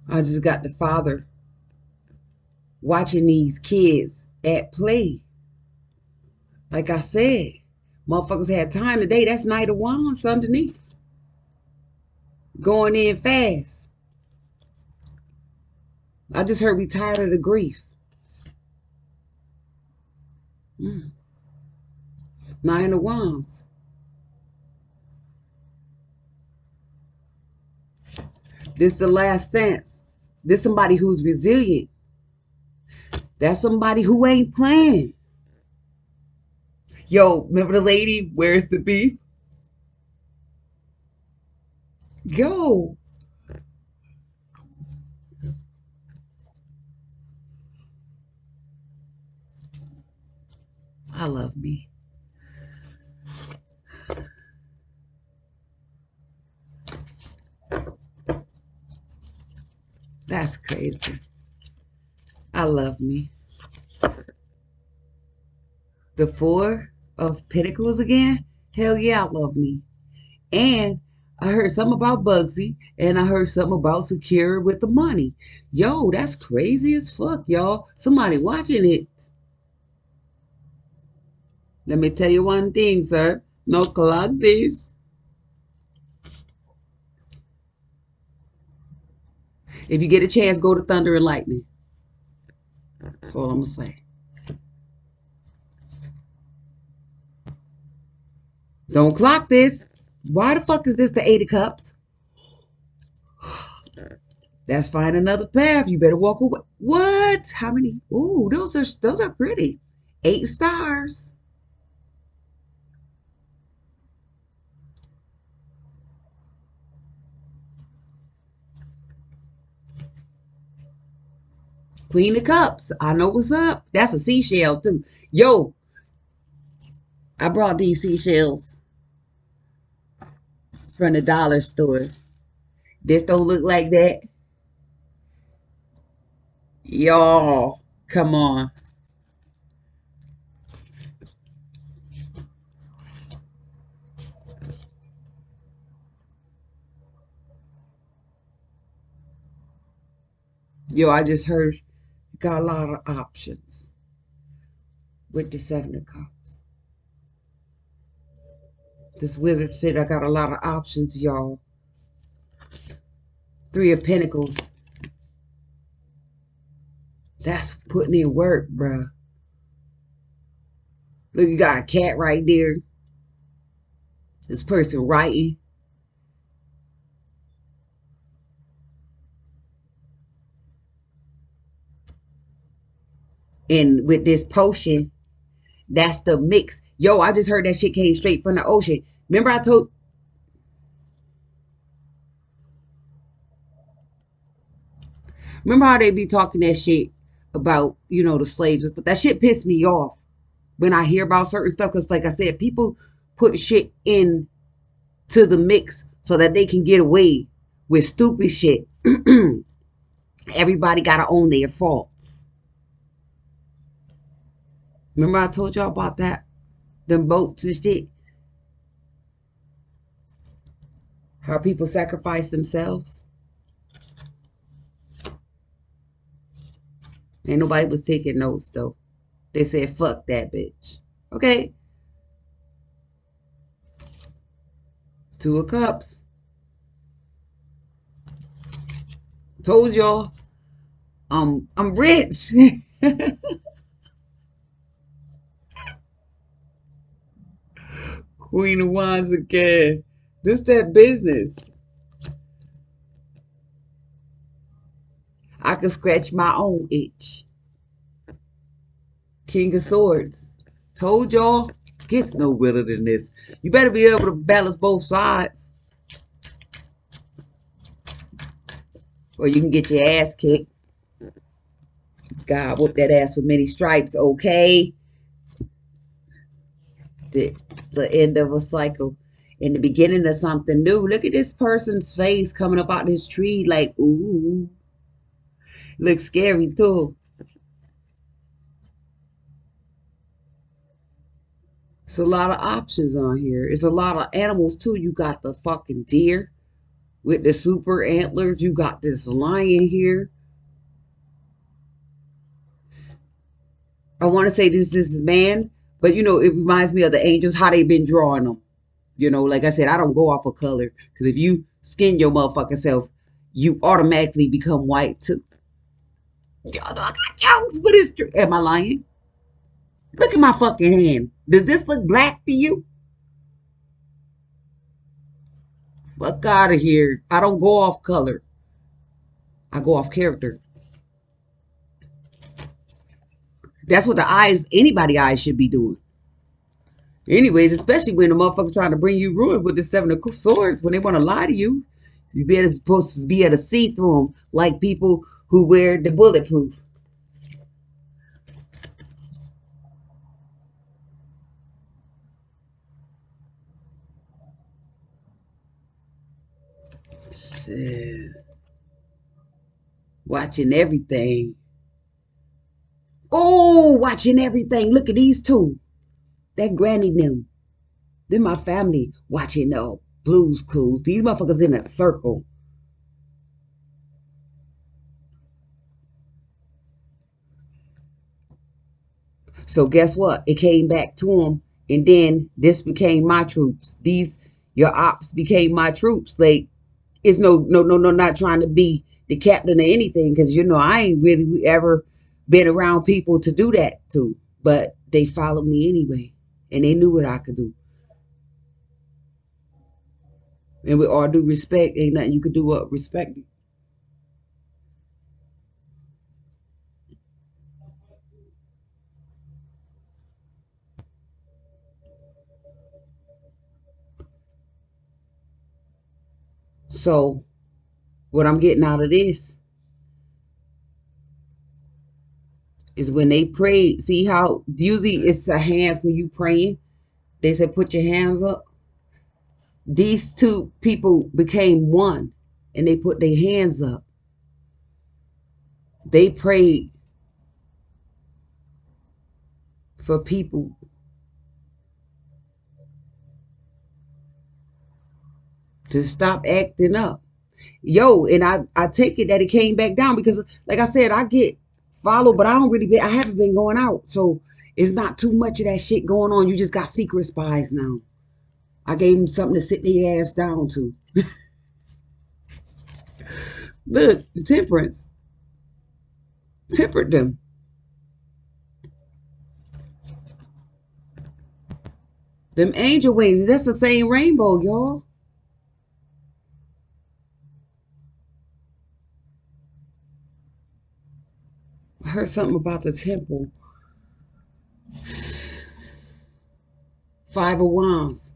I just got the father watching these kids at play. Like I said, motherfuckers had time today. That's Knight of Wands underneath. Going in fast. I just heard we tired of the grief. Nine of Wands. This the last stance. This somebody who's resilient. That's somebody who ain't playing. Yo, remember the lady? Where's the beef? Yo. I love me. That's crazy. I love me. The Four of Pentacles again? Hell yeah, I love me. And I heard something about Bugsy, and I heard something about Secure with the money. Yo, that's crazy as fuck, y'all. Somebody watching it. Let me tell you one thing, sir. No clock this. If you get a chance, go to Thunder and Lightning. That's all I'm going to say. Don't clock this. Why the fuck is this the Eight of Cups? That's fine, another path. You better walk away. What? How many? Ooh, those are pretty. 8 stars. Queen of Cups. I know what's up. That's a seashell too. Yo, I brought these seashells from the dollar store. This don't look like that. Y'all, come on. Yo, I just heard you got a lot of options with the Seven of Cups. This wizard said I got a lot of options, y'all. Three of Pentacles. That's putting in work, bruh. Look, you got a cat right there. This person writing. And with this potion, that's the mix. Yo, I just heard that shit came straight from the ocean. Remember I told... Remember how they be talking that shit about, you know, the slaves and stuff? That shit pissed me off when I hear about certain stuff. Because like I said, people put shit in to the mix so that they can get away with stupid shit. Everybody got to own their faults. Remember I told y'all about that? Them boats and shit. How people sacrifice themselves. Ain't nobody was taking notes though. They said, fuck that bitch. Okay. Two of Cups. Told y'all. I'm rich. Queen of Wands again. This that business. I can scratch my own itch. King of Swords. Told y'all. Gets no wilder than this. You better be able to balance both sides. Or you can get your ass kicked. God whoop that ass with many stripes, okay? The end of a cycle. In the beginning of something new. Look at this person's face coming up out this tree like, ooh. Looks scary too. It's a lot of options on here. It's a lot of animals too. You got the fucking deer with the super antlers. You got this lion here. I want to say this is man, but you know, it reminds me of the angels, how they been drawing them. You know, like I said, I don't go off of color. Because if you skin your motherfucking self, you automatically become white too. Y'all know I got jokes, but it's true. Am I lying? Look at my fucking hand. Does this look black to you? Fuck out of here. I don't go off color. I go off character. That's what the eyes, anybody eyes should be doing. Anyways, especially when the motherfucker trying to bring you ruin with the seven of swords, when they want to lie to you, you better supposed to be able to see through them like people who wear the bulletproof. Shit. Watching everything. Oh, watching everything. Look at these two. That granny them. They're my family watching Blues Clues. These motherfuckers in a circle. So guess what? It came back to them, and then this became my troops. These your ops became my troops. Like it's no, not trying to be the captain or anything, because you know I ain't really ever been around people to do that to. But they followed me anyway, and they knew what I could do. And with all due respect, ain't nothing you could do but respect me. So what I'm getting out of this is when they prayed. See how usually it's the hands when you praying. They said put your hands up. These two people became one, and they put their hands up. They prayed for people to stop acting up. Yo, and I take it that it came back down because, like I said, I get followed, but I don't really be, I haven't been going out. So it's not too much of that shit going on. You just got secret spies now. I gave them something to sit their ass down to. Look, the temperance. Tempered them. Them angel wings, that's the same rainbow, y'all. I heard something about the temple. Five of Wands.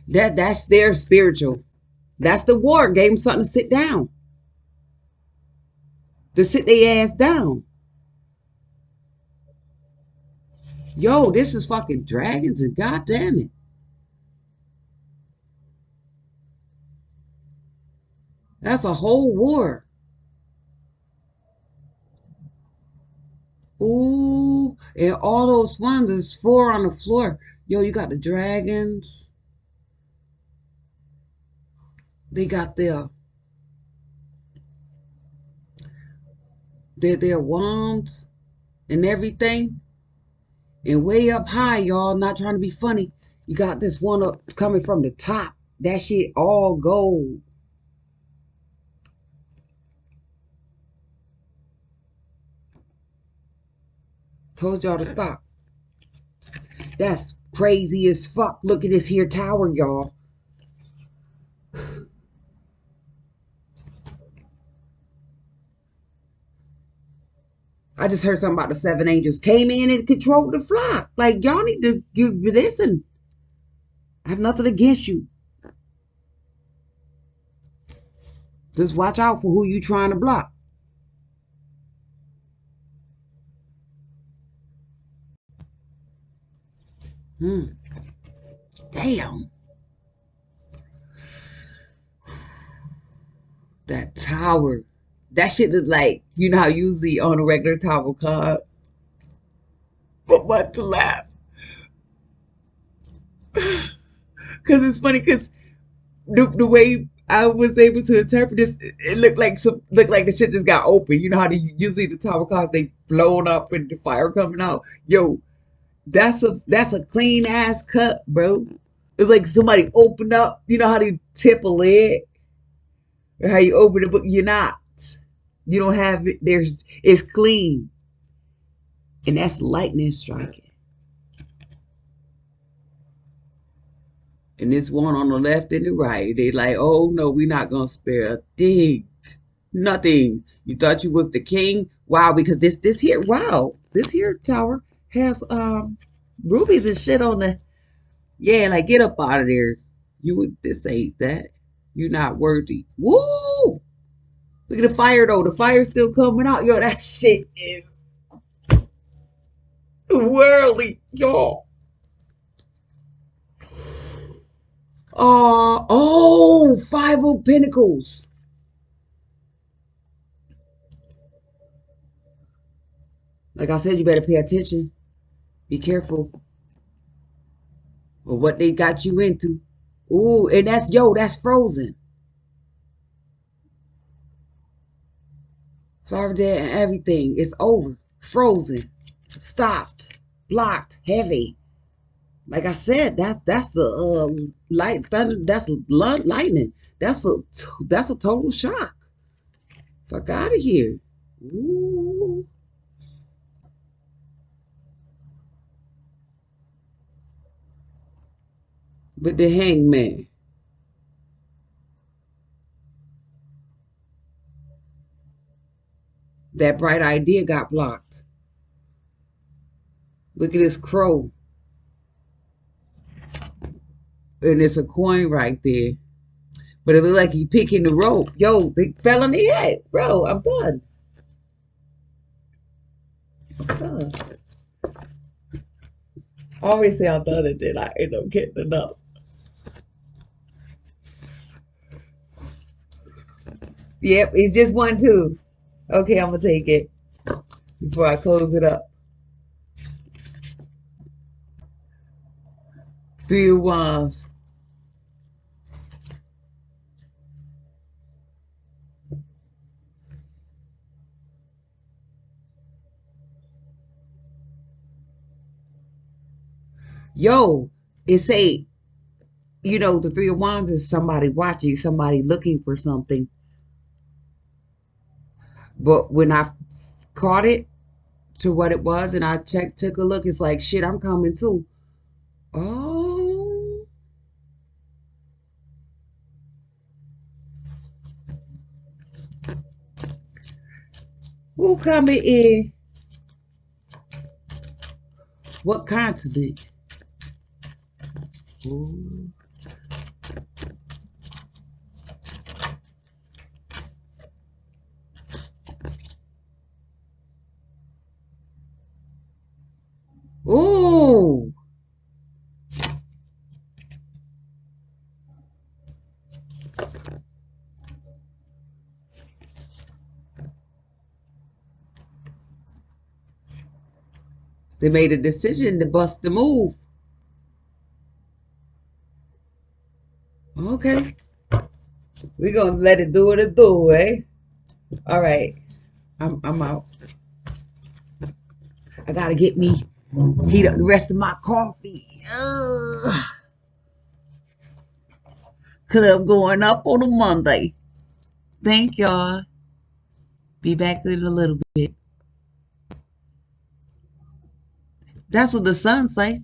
That's their spiritual. That's the war. Gave them something to sit down. To sit their ass down. Yo, this is fucking dragons and goddamn it. That's a whole war. Ooh, and all those ones, there's four on the floor. Yo, you got the dragons. They got their wands and everything. And way up high, y'all, not trying to be funny. You got this one up coming from the top. That shit all gold. Told y'all to stop. That's crazy as fuck. Look at this here tower, y'all. I just heard something about the seven angels came in and controlled the flock. Like, y'all need to listen. I have nothing against you. Just watch out for who you trying to block. Hmm. Damn. That tower. That shit is like, you know how usually on a regular tower cards. But what to laugh? Because it's funny because the way I was able to interpret this, it looked like the shit just got open. You know how usually the tower cards they blown up and the fire coming out. Yo, that's a clean ass cut, bro. It's like somebody opened up. You know how they tip a lid, or how you open it, but you're not. You don't have it. It's clean, and that's lightning striking. And this one on the left and the right, they like, oh no, we're not gonna spare a thing, nothing. You thought you was the king? Wow, because this here tower has rubies and shit on the. Yeah, like get up out of there. This ain't that. You're not worthy. Woo! Look at the fire though. The fire's still coming out. Yo, that shit is worldly, y'all. Five of Pentacles. Like I said, you better pay attention. Be careful of what they got you into. Ooh, and that's frozen. Flower dead and everything. It's over. Frozen. Stopped. Blocked. Heavy. Like I said, that's the light thunder. That's lightning. That's a total shock. Fuck out of here. Ooh. But the hangman. That bright idea got blocked. Look at this crow. And it's a coin right there. But it looked like he picking the rope. Yo, they fell on the head. Bro, I'm done. I'm done. I always say I'm done and then I end up getting enough. Yep, it's just 1, 2. Okay, I'm gonna take it before I close it up. 3 of Wands. Yo, it say, the 3 of Wands is somebody watching, somebody looking for something. But when I caught it to what it was and I took a look, it's like, shit, I'm coming too. Oh. Who coming in? What continent? Ooh. Ooh. They made a decision to bust the move. Okay. We're gonna let it do what it do, eh? All right. I'm out. I gotta get me heat up the rest of my coffee. Club going up on a Monday. Thank y'all. Be back in a little bit. That's what the sun say.